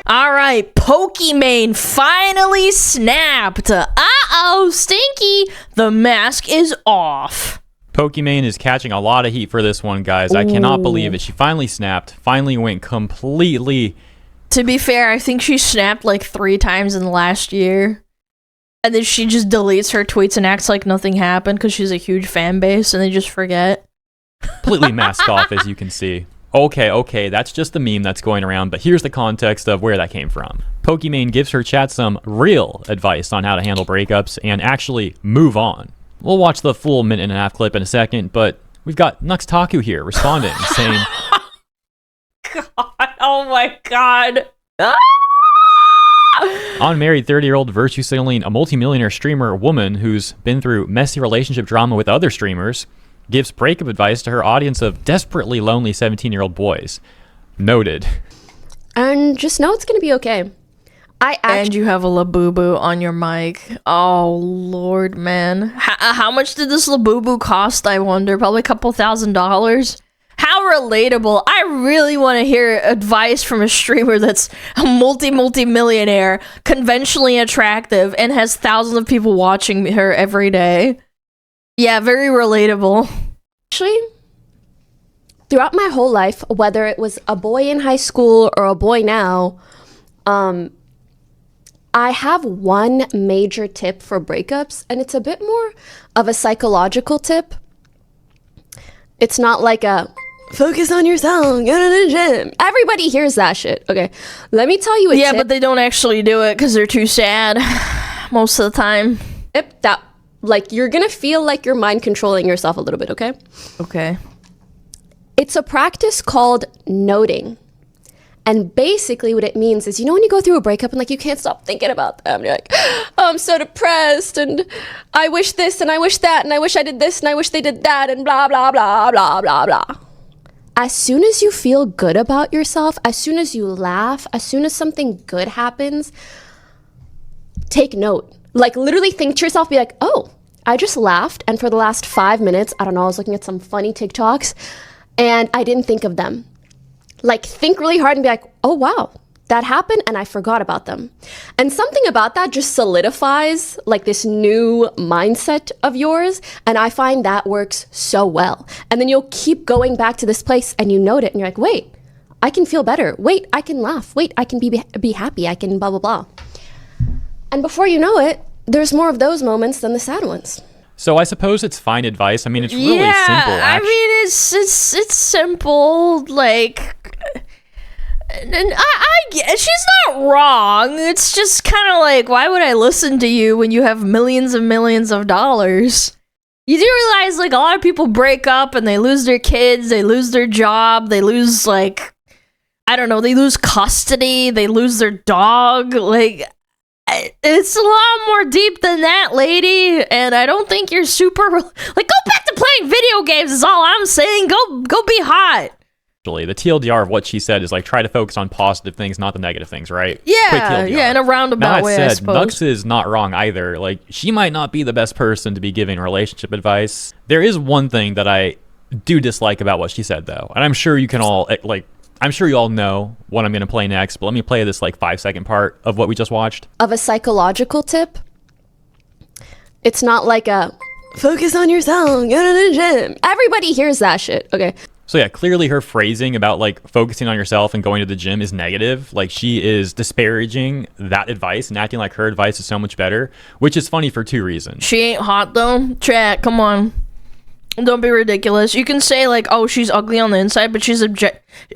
All right, Pokimane finally snapped. Uh-oh, Stinky, the mask is off. Pokimane is catching a lot of heat for this one, guys. I cannot believe it. She finally snapped, finally went completely... To be fair, I think she snapped like 3 times in the last year. And then she just deletes her tweets and acts like nothing happened because she's a huge fan base and they just forget. Completely masked off, as you can see. Okay, that's just the meme that's going around, but here's the context of where that came from. Pokimane gives her chat some real advice on how to handle breakups and actually move on. We'll watch the full 1.5-minute clip in a second, but we've got Nuxtaku here responding, saying... God, oh my god. Unmarried 30-year-old virtue signaling a multimillionaire streamer woman who's been through messy relationship drama with other streamers gives breakup advice to her audience of desperately lonely 17-year-old boys. Noted. And just know it's gonna be okay. And you have a Labubu on your mic. Oh, Lord, man. How much did this Labubu cost, I wonder? Probably a couple $1,000s. How relatable. I really want to hear advice from a streamer that's a multi-millionaire, conventionally attractive, and has thousands of people watching her every day. Yeah, very relatable. Actually, throughout my whole life, whether it was a boy in high school or a boy now, I have one major tip for breakups, and it's a bit more of a psychological tip. It's not like a focus on yourself, go to the gym. Everybody hears that shit. Okay, let me tell you a tip. Yeah, but they don't actually do it because they're too sad most of the time. Like, you're gonna feel like you're mind controlling yourself a little bit, okay? Okay. It's a practice called noting. And basically what it means is, you know, when you go through a breakup and like you can't stop thinking about them, you're like, oh, I'm so depressed and I wish this and I wish that and I wish I did this and I wish they did that and blah, blah, blah, blah, blah, blah. As soon as you feel good about yourself, as soon as you laugh, as soon as something good happens, take note. Like, literally think to yourself, be like, oh, I just laughed, and for the last 5 minutes, I don't know, I was looking at some funny TikToks, and I didn't think of them. Like, think really hard and be like, oh, wow, that happened, and I forgot about them. And something about that just solidifies, like, this new mindset of yours, and I find that works so well. And then you'll keep going back to this place, and you note it, and you're like, wait, I can feel better. Wait, I can laugh. Wait, I can be happy. I can blah, blah, blah. And before you know it, there's more of those moments than the sad ones. So I suppose it's fine advice. I mean, it's really simple. I mean, it's simple. Like, and she's not wrong. It's just kind of like, why would I listen to you when you have millions and millions of dollars? You do realize, like, a lot of people break up and they lose their kids, they lose their job, they lose, like, I don't know, they lose custody, they lose their dog, like... It's a lot more deep than that, lady, and I don't think you're super... Like, go back to playing video games is all I'm saying. Go be hot. The TLDR of what she said is, like, try to focus on positive things, not the negative things, right? Yeah, in a roundabout way, I suppose. Nux is not wrong either. Like, she might not be the best person to be giving relationship advice. There is one thing that I do dislike about what she said, though, and I'm sure you can all, like... I'm sure you all know what I'm going to play next, but let me play this like 5-second part of what we just watched. Of a psychological tip, it's not like a focus on yourself, go to the gym. Everybody hears that shit, okay? So yeah, clearly her phrasing about like focusing on yourself and going to the gym is negative. Like, she is disparaging that advice and acting like her advice is so much better, which is funny for 2 reasons. She ain't hot though. Chat, come on. Don't be ridiculous. You can say, like, oh, she's ugly on the inside, but she's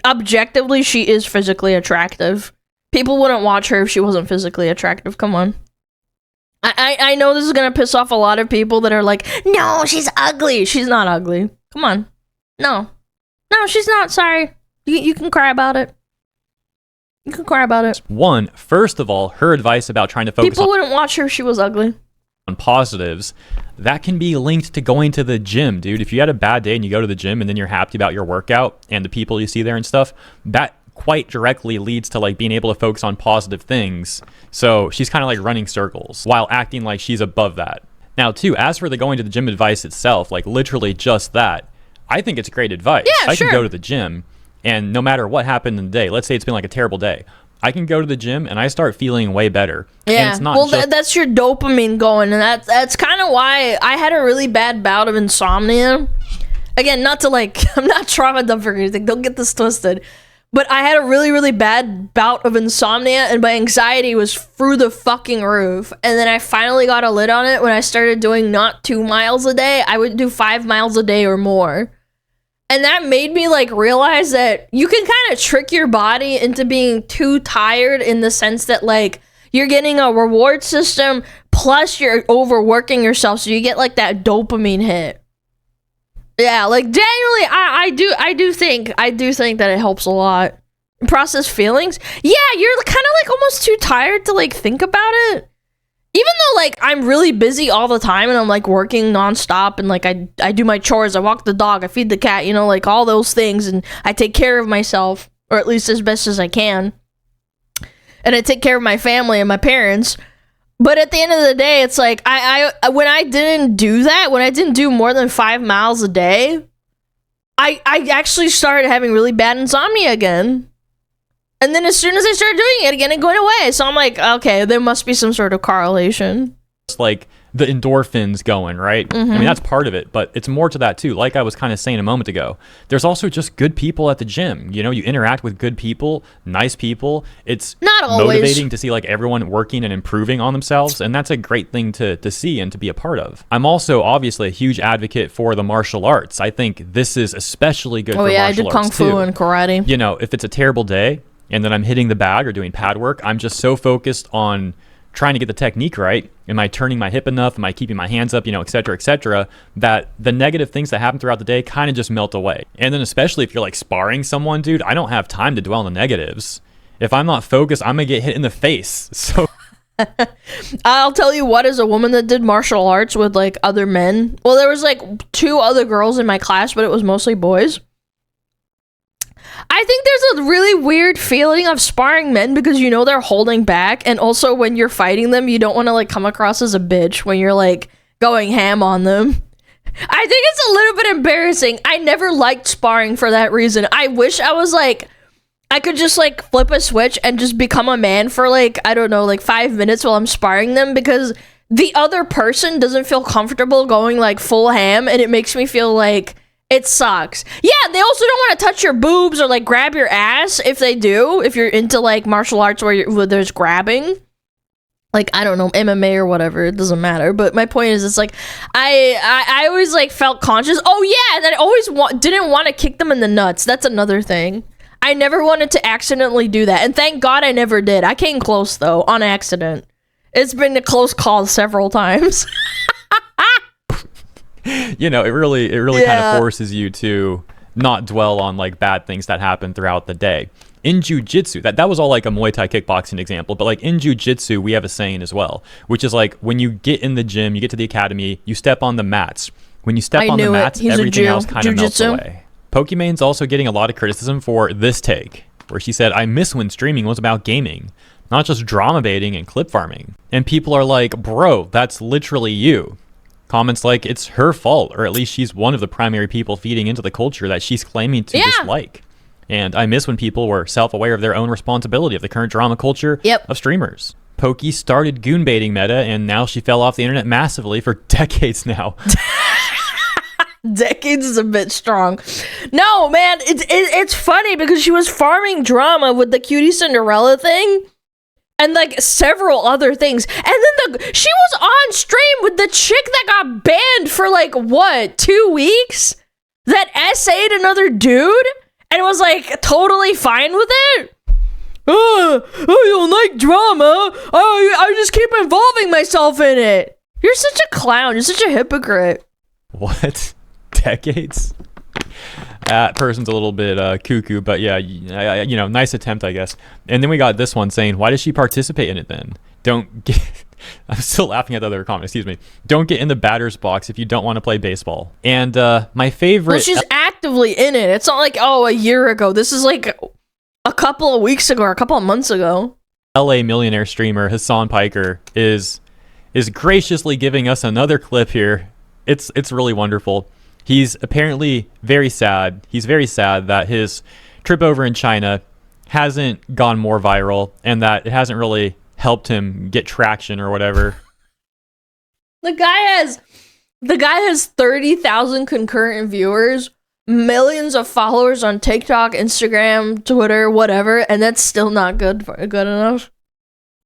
objectively, she is physically attractive. People wouldn't watch her if she wasn't physically attractive. Come on. I know this is gonna piss off a lot of people that are like, no, she's ugly. She's not ugly. Come on. No, she's not. Sorry. You can cry about it. You can cry about it. First of all, her advice about trying to focus People wouldn't watch her if she was ugly. On positives, that can be linked to going to the gym, dude. If you had a bad day and you go to the gym and then you're happy about your workout and the people you see there and stuff, that quite directly leads to like being able to focus on positive things. So she's kind of like running circles while acting like she's above that. Now, too, as for the going to the gym advice itself, like literally just that, I think it's great advice. Yeah, I sure. can go to the gym, and no matter what happened in the day, let's say it's been like a terrible day, I can go to the gym and I start feeling way better. And Yeah, it's not well, just that's your dopamine going, and that's kind of why I had a really bad bout of insomnia. Again, not to like, I'm not trauma dump or anything, don't get this twisted, but I had a really, really bad bout of insomnia, and my anxiety was through the fucking roof, and then I finally got a lid on it when I started doing not 2 miles a day, I would do 5 miles a day or more. And that made me like realize that you can kind of trick your body into being too tired in the sense that like you're getting a reward system plus you're overworking yourself, so you get like that dopamine hit. Yeah, like genuinely, I do think that it helps a lot. Process feelings. Yeah, you're kind of like almost too tired to like think about it. Even though, like, I'm really busy all the time and I'm, like, working nonstop and, like, I do my chores, I walk the dog, I feed the cat, you know, like, all those things, and I take care of myself, or at least as best as I can. And I take care of my family and my parents. But at the end of the day, it's like, I when I didn't do that, when I didn't do more than 5 miles a day, I actually started having really bad insomnia again. And then as soon as I started doing it again, it went away. So I'm like, okay, there must be some sort of correlation. It's like the endorphins going, right? Mm-hmm. I mean, that's part of it, but it's more to that too. Like I was kind of saying a moment ago, there's also just good people at the gym. You know, you interact with good people, nice people. It's not always motivating to see like everyone working and improving on themselves. And that's a great thing to see and to be a part of. I'm also obviously a huge advocate for the martial arts. I think this is especially good for martial arts. I did kung fu too. and karate. You know, if it's a terrible day, and then I'm hitting the bag or doing pad work, I'm just so focused on trying to get the technique right. Am I turning my hip enough? Am I keeping my hands up? You know, et cetera, that the negative things that happen throughout the day kind of just melt away. And then especially if you're like sparring someone, dude, I don't have time to dwell on the negatives. If I'm not focused, I'm going to get hit in the face. So I'll tell you what, as a woman that did martial arts with like other men, well, there was like 2 other girls in my class, but it was mostly boys. I think there's a really weird feeling of sparring men because you know they're holding back, and also when you're fighting them, you don't want to like come across as a bitch when you're like going ham on them. I think it's a little bit embarrassing. I never liked sparring for that reason. I wish I was like, I could just like flip a switch and just become a man for like, I don't know, like 5 minutes while I'm sparring them, because the other person doesn't feel comfortable going like full ham, and it makes me feel like it sucks. Yeah, they also don't want to touch your boobs or like grab your ass if they do. If you're into like martial arts where there's grabbing, like I don't know, MMA or whatever, it doesn't matter. But my point is, it's like I always like felt conscious. Oh yeah, that I always didn't want to kick them in the nuts. That's another thing. I never wanted to accidentally do that, and thank God I never did. I came close though, on accident. It's been a close call several times. You know, it really kind of forces you to not dwell on like bad things that happen throughout the day. In jiu-jitsu, that was all like a Muay Thai kickboxing example, but like in jiu-jitsu, we have a saying as well, which is like when you get in the gym, you get to the academy, you step on the mats. When you step on the mats, everything else kind of melts away. Pokimane's also getting a lot of criticism for this take, where she said, I miss when streaming was about gaming, not just drama baiting and clip farming. And people are like, bro, that's literally you. Comments like it's her fault, or at least she's one of the primary people feeding into the culture that she's claiming to dislike. And I miss when people were self-aware of their own responsibility of the current drama culture of streamers. Poki started goon baiting meta, and now she fell off the internet massively for decades now. Decades is a bit strong. No, man, it's funny because she was farming drama with the Cutie Cinderella thing. And like several other things. And then she was on stream with the chick that got banned for like what, 2 weeks? That essayed another dude and was like totally fine with it. I don't like drama. I just keep involving myself in it. You're such a clown. You're such a hypocrite. What? Decades? That person's a little bit cuckoo, but yeah, you know, nice attempt, I guess. And then we got this one saying, why does she participate in it then? Don't get... I'm still laughing at the other comment, excuse me. Don't get in the batter's box if you don't want to play baseball. And my favorite... Well, she's actively in it. It's not like, oh, a year ago. This is like a couple of weeks ago or a couple of months ago. LA millionaire streamer Hasan Piker is is graciously giving us another clip here. It's really wonderful. He's apparently very sad. He's very sad that his trip over in China hasn't gone more viral and that it hasn't really helped him get traction or whatever. The guy has 30,000 concurrent viewers, millions of followers on TikTok, Instagram, Twitter, whatever, and that's still not good enough.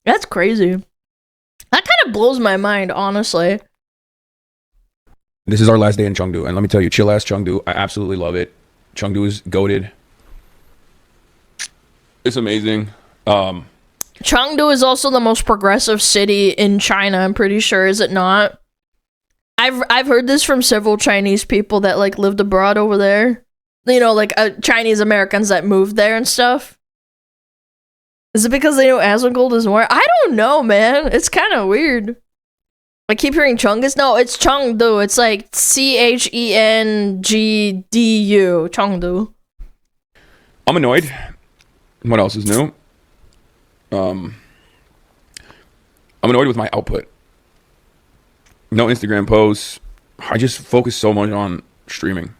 That's crazy. That kind of blows my mind, honestly. This is our last day in Chengdu, and let me tell you, chill ass Chengdu. I absolutely love it. Chengdu is goated. It's amazing. Chengdu is also the most progressive city in China, I'm pretty sure, is it not? I've heard this from several Chinese people that like lived abroad over there. You know, like Chinese Americans that moved there and stuff. Is it because they know Asmongold is more? I don't know, man. It's kind of weird. I keep hearing Chungus. No, it's Chengdu. It's like Chengdu. Chengdu. I'm annoyed. What else is new? I'm annoyed with my output. No Instagram posts. I just focus so much on streaming.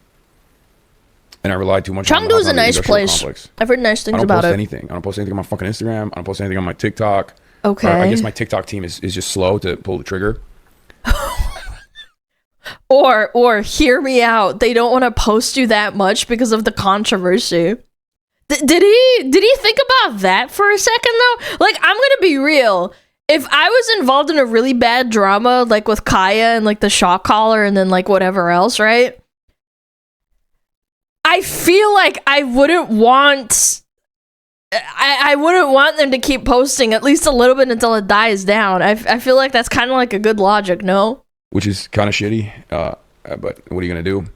And I rely too much on Chengdu is a nice place. Complex. I've heard nice things about it. I don't post anything. I don't post anything on my fucking Instagram. I don't post anything on my TikTok. Okay. I guess my TikTok team is just slow to pull the trigger. Or hear me out. They don't want to post you that much because of the controversy. Did he think about that for a second though? Like, I'm gonna be real. If I was involved in a really bad drama, like with Kaya and like the shock collar and then like whatever else, right? I feel like I wouldn't want them to keep posting at least a little bit until it dies down. I feel like that's kind of like a good logic, no? Which is kind of shitty, but what are you gonna do?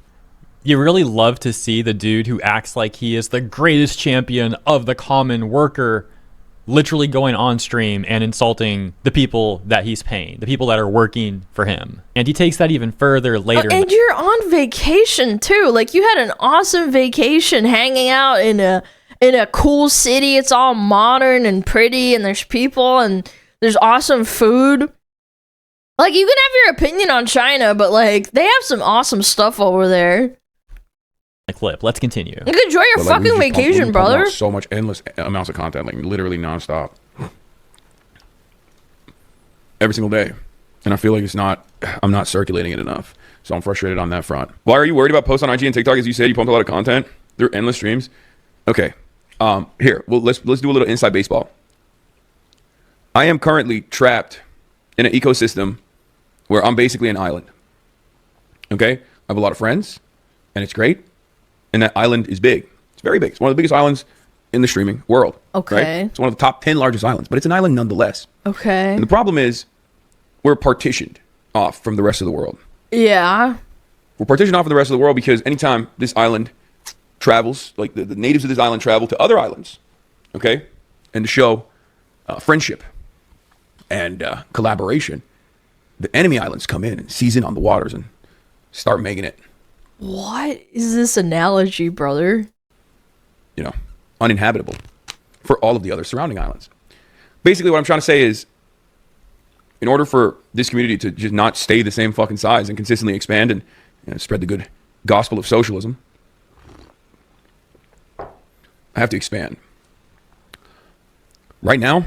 You really love to see the dude who acts like he is the greatest champion of the common worker literally going on stream and insulting the people that he's paying, the people that are working for him. And he takes that even further later. And you're on vacation too. Like, you had an awesome vacation hanging out in a cool city. It's all modern and pretty and there's people and there's awesome food. Like, you can have your opinion on China, but like, they have some awesome stuff over there. Clip. Let's continue. You can enjoy your fucking vacation, brother. So much endless amounts of content, like literally nonstop, every single day, and I feel like I'm not circulating it enough. So I'm frustrated on that front. Why are you worried about posts on IG and TikTok? As you said, you pump a lot of content. They're endless streams. Okay, here, well, let's do a little inside baseball. I am currently trapped in an ecosystem where I'm basically an island. Okay, I have a lot of friends, and it's great. And that island is big. It's very big. It's one of the biggest islands in the streaming world. Okay. Right? It's one of the top 10 largest islands, but it's an island nonetheless. Okay. And the problem is we're partitioned off from the rest of the world. Yeah. We're partitioned off from the rest of the world because anytime this island travels, like the natives of this island travel to other islands, okay, and to show friendship and collaboration, the enemy islands come in and seize in on the waters and start making it. What is this analogy, brother? You know, uninhabitable for all of the other surrounding islands. Basically, what I'm trying to say is, in order for this community to just not stay the same fucking size and consistently expand and spread the good gospel of socialism, I have to expand. Right now,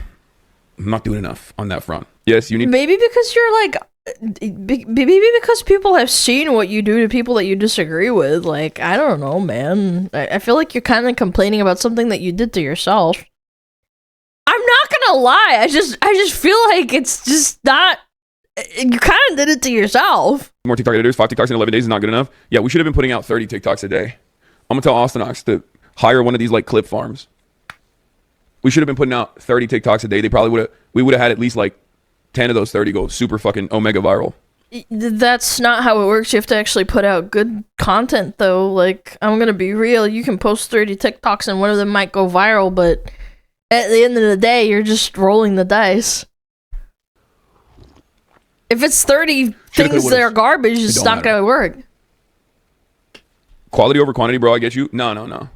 I'm not doing enough on that front. Yes, you need... Maybe because you're like... Maybe because people have seen what you do to people that you disagree with. Like, I don't know, man. I feel like you're kind of complaining about something that you did to yourself. I'm not gonna lie. I just feel like it's just not... You kind of did it to yourself. More TikTok editors. 5 TikToks in 11 days is not good enough. Yeah, we should have been putting out 30 TikToks a day. I'm gonna tell Austinox to hire one of these like clip farms. We should have been putting out 30 TikToks a day. We would have had at least like 10 of those 30 go super fucking omega viral. That's not how it works. You have to actually put out good content, though. Like, I'm gonna be real. You can post 30 TikToks and one of them might go viral, but at the end of the day, you're just rolling the dice. If it's 30 things that are garbage, it's not gonna work. Quality over quantity, bro. I get you. No.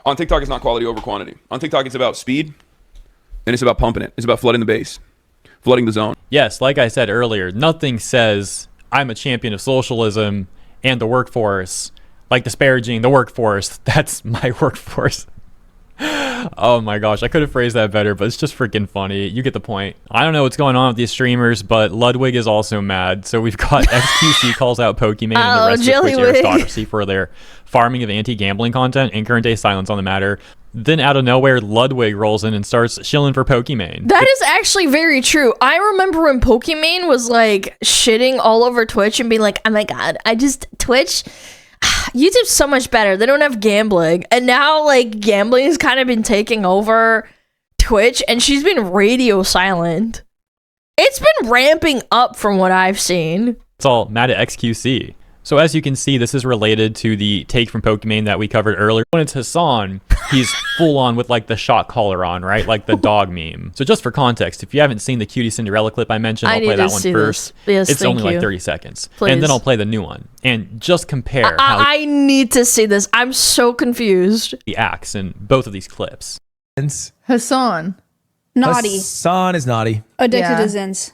On TikTok, it's not quality over quantity. On TikTok, it's about speed. And it's about pumping it. It's about flooding the base. flooding the zone. Yes, like I said earlier, nothing says I'm a champion of socialism and the workforce, like disparaging the workforce. That's my workforce. Oh my gosh, I could have phrased that better, but it's just freaking funny. You get the point. I don't know what's going on with these streamers, but Ludwig is also mad. So we've got XQC calls out Pokimane and the rest of Twitch aristocracy for their farming of anti-gambling content and current day silence on the matter. Then out of nowhere, Ludwig rolls in and starts shilling for Pokimane. That is actually very true. I remember when Pokimane was like shitting all over Twitch and being like, oh my god, Twitch, YouTube's so much better. They don't have gambling. And now like gambling has kind of been taking over Twitch and she's been radio silent. It's been ramping up from what I've seen. It's all mad at XQC. So as you can see, this is related to the take from Pokimane that we covered earlier. When it's Hasan, he's full on with like the shock collar on, right? Like the dog meme. So just for context, if you haven't seen the Cutie Cinderella clip I mentioned, I'll play that one first. Yes, it's only like 30 seconds. Please. And then I'll play the new one. And just compare I need to see this. I'm so confused. he acts in both of these clips. Hasan. Naughty. Hasan is naughty. Addicted to Zins.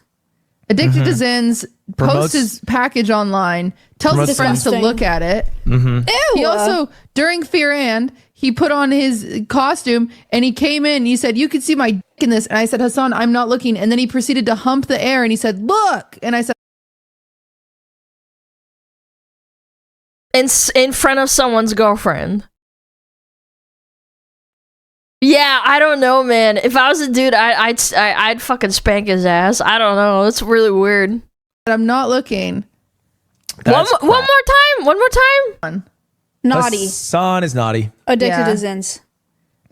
Addicted to Zins, posts his package online, tells his friends to look at it. Ew. He also, during Fear and, he put on his costume and he came in and he said, you could see my dick in this. And I said, Hasan, I'm not looking. And then he proceeded to hump the air and he said, look. And I said, In front of someone's girlfriend. Yeah, I don't know, man. If I was a dude, I'd fucking spank his ass. I don't know. It's really weird. I'm not looking. One more time. Naughty. Hasan is naughty. Addicted to Zins.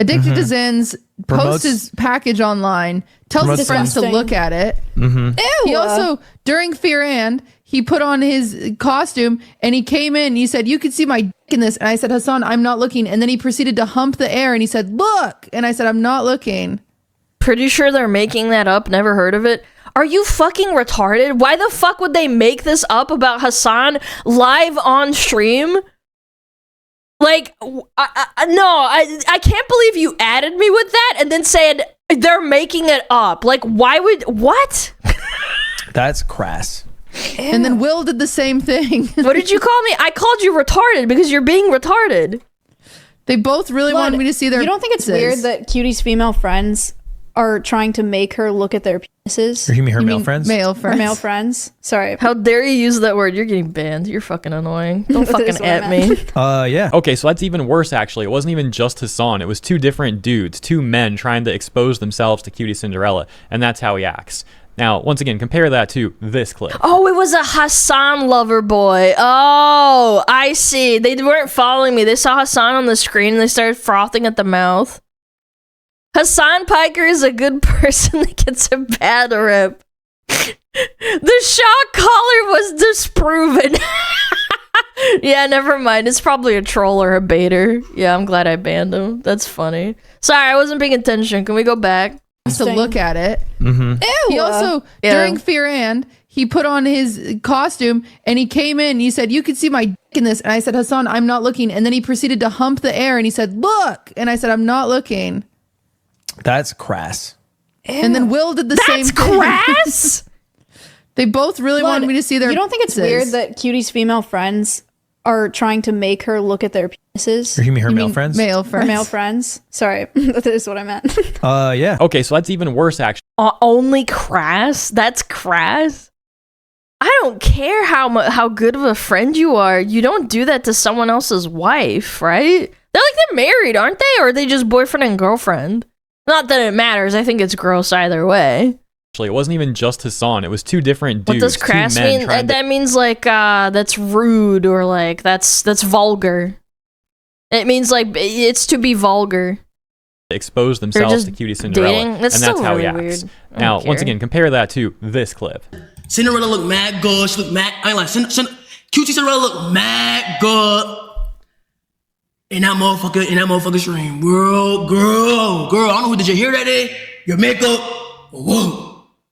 Addicted to Zins, posts his package online, tells his friends to look at it. Ew. He also, during Fear and, he put on his costume and he came in and he said, you could see my dick in this. And I said, Hasan, I'm not looking. And then he proceeded to hump the air and he said, look. And I said, I'm not looking. Pretty sure they're making that up. Never heard of it. Are you fucking retarded? Why the fuck would they make this up about Hasan live on stream? Like, I can't believe you added me with that and then said they're making it up. Like, why would, what? That's crass. And then Will did the same thing. What did you call me? I called you retarded because you're being retarded. They both really wanted me to see their You don't think it's weird that Cutie's female friends are trying to make her look at their penises? Or you mean her male friends? Male Her friends. male friends? Sorry. How dare you use that word? You're getting banned. You're fucking annoying. Don't That is fucking what I at me. Yeah. Okay, so that's even worse, actually. It wasn't even just Hasan. It was two different dudes, two men trying to expose themselves to Cutie Cinderella, and that's how he acts. Now, once again, compare that to this clip. Oh, it was a Hasan lover boy. Oh, I see. They weren't following me. They saw Hasan on the screen and they started frothing at the mouth. Hasan Piker is a good person that gets a bad rep. The shock collar was disproven. Yeah, never mind. It's probably a troll or a baiter. Yeah, I'm glad I banned him. That's funny. Sorry, I wasn't paying attention. Can we go back? To look at it. Ew. He also, during Fear and, he put on his costume and he came in and he said, you could see my dick in this. And I said, Hasan, I'm not looking. And then he proceeded to hump the air and he said, look. And I said, I'm not looking. That's crass. And then Will did the same That's thing. crass. They both really wanted me to see their You don't think it's penises. weird that Cutie's female friends are trying to make her look at their penises? Or you mean her male friends? Male Her friends. male friends? Sorry. That is what I meant. Yeah. Okay, so that's even worse, actually. Only crass? That's crass? I don't care how good of a friend you are. You don't do that to someone else's wife, right? They're married, aren't they? Or are they just boyfriend and girlfriend? Not that it matters. I think it's gross either way. It wasn't even just Hasan. It was two different dudes. What does crass two men mean? trying to That means like that's rude or like that's vulgar. It means like it's to be vulgar. expose They're themselves just to Cutie Cinderella, dating? That's and that's still how really he acts. weird. I Now, don't once care. again, compare that to this clip. Cinderella look mad good. She look mad. I ain't like Cutie Cinderella look mad good. In that motherfucker stream. Girl. I don't know. Did you hear that? Your makeup. Whoa.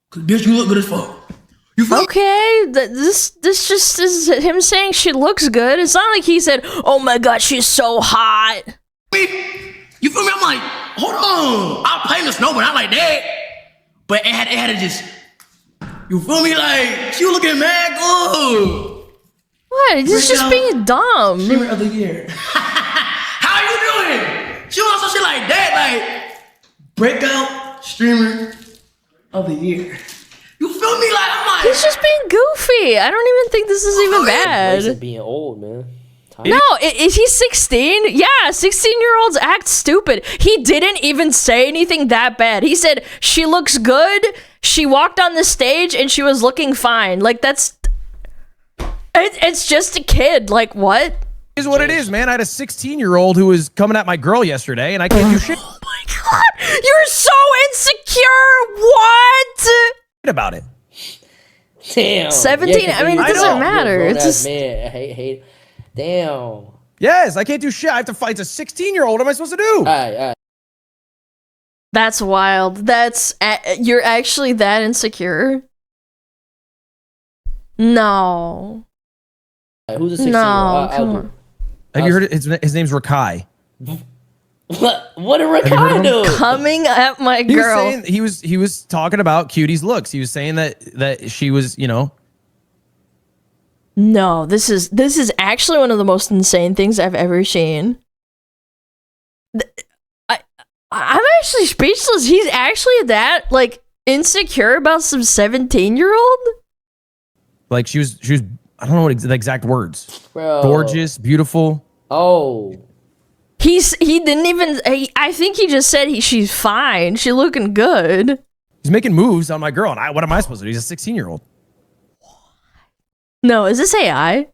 Cause bitch, you look good as fuck. You fuck. Okay, this just is him saying she looks good. It's not like he said, "Oh my god, she's so hot." You feel me? I'm like, hold on. I'll play in the snow, but not like that. But it had to just You feel me? Like, she was looking mad good. What? It's just being dumb. Streamer of the year. How you doing? She wants some shit like that, like breakout streamer of the year. You feel me? Like, I'm like, He's just being goofy. I don't even think this is even bad. Being old, man. No, is he 16? Yeah, 16-year-olds act stupid. He didn't even say anything that bad. He said, she looks good, she walked on the stage, and she was looking fine. Like, that's... It's just a kid. Like, what? Is what it is, man. I had a 16-year-old who was coming at my girl yesterday, and I can't do shit Oh my god! You're so insecure! What? about it. Damn. 17? I mean, it doesn't matter. It's just... Man, I hate. Damn. Yes, I can't do shit. I have to fight a 16-year-old. What am I supposed to do? All right. That's wild. That's... you're actually that insecure? No. Who's the 16-year-old? No, come on. Have you heard it? His name's Rakai. What did Rakai do? Coming at my girl. He was talking about Cutie's looks. He was saying that she was, you know. No, this is actually one of the most insane things I've ever seen. I'm actually speechless. He's actually that like insecure about some 17-year-old. Like she was. I don't know what the exact words. Bro. Gorgeous, beautiful. Oh. He didn't even. I think he just said she's fine. She looking good. He's making moves on my girl, and what am I supposed to do? He's a 16-year-old. No, is this AI?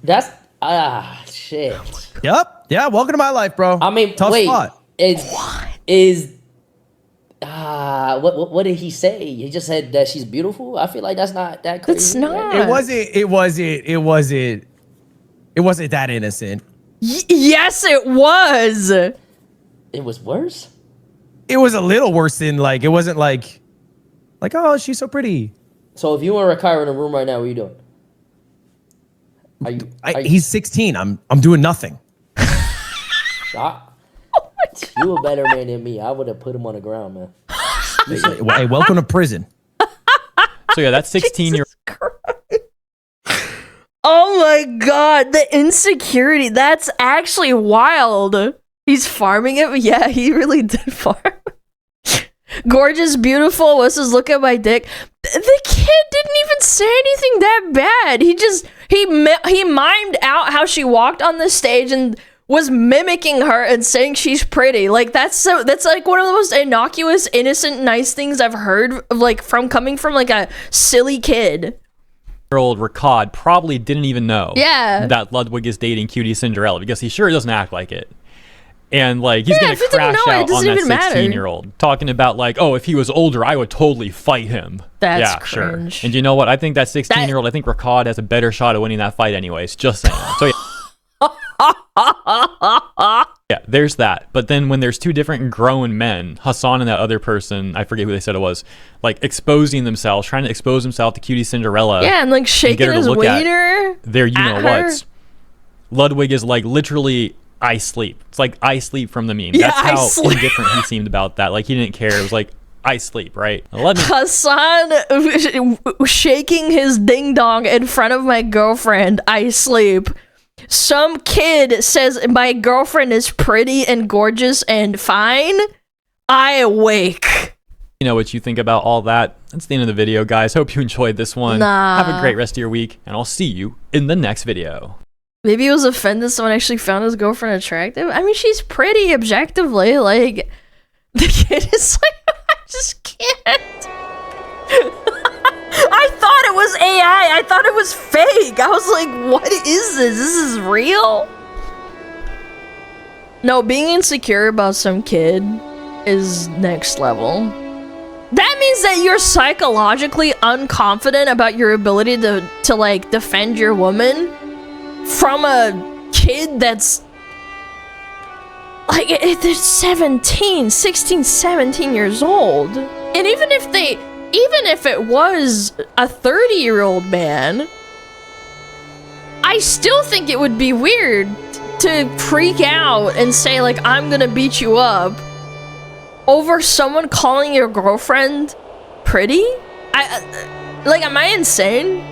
That's shit. Yep. Yeah. Welcome to my life, bro. I mean, tough wait. spot. What did he say? He just said that she's beautiful. I feel like that's not that crazy. It's not. It wasn't that innocent. Yes, it was. It was worse. It was a little worse than like. It wasn't like, oh, she's so pretty. So if you and Rakai are in a room right now, what are you doing? He's 16. I'm doing nothing. You a better man than me. I would have put him on the ground, man. Hey, welcome to prison. So yeah, that's 16-year. Oh my god, the insecurity. That's actually wild. He's farming it. Yeah, he really did farm. Gorgeous, beautiful. What's his look at my dick? The kid didn't even say anything that bad. He mimed out how she walked on the stage and was mimicking her and saying she's pretty. Like that's like one of the most innocuous, innocent, nice things I've heard like coming from like a silly kid. Old Rakad probably didn't even know that Ludwig is dating Cutie Cinderella because he sure doesn't act like it. And like he's gonna if he crash didn't know, out on that matter. 16-year-old talking about like, oh, if he was older, I would totally fight him. That's cringe. Sure. And you know what? I think that 16-year-old, I think Rakad has a better shot of winning that fight anyways. Just saying. So yeah, there's that. But then when there's two different grown men, Hasan and that other person, I forget who they said it was, like exposing themselves, trying to expose himself to Cutie Cinderella. Yeah, and like shaking his wiener. There, you know what? Ludwig is like literally I sleep. It's like I sleep from the meme. Yeah, that's how indifferent he seemed about that. Like he didn't care. It was like I sleep, right? Hasan shaking his ding dong in front of my girlfriend. I sleep. Some kid says my girlfriend is pretty and gorgeous and fine. I awake. You know what you think about all that? That's the end of the video, guys. Hope you enjoyed this one. Have a great rest of your week, and I'll see you in the next video. Maybe he was offended someone actually found his girlfriend attractive. I mean, she's pretty objectively. Like, the kid is like, I just can't. I thought it was AI. I thought it was fake. I was like, what is this? This is real? No, being insecure about some kid is next level. That means that you're psychologically unconfident about your ability to like defend your woman from a kid that's like they're 16, 17 years old. And even if it was a 30-year-old man, I still think it would be weird to freak out and say like, I'm gonna beat you up over someone calling your girlfriend pretty. Like, am I insane?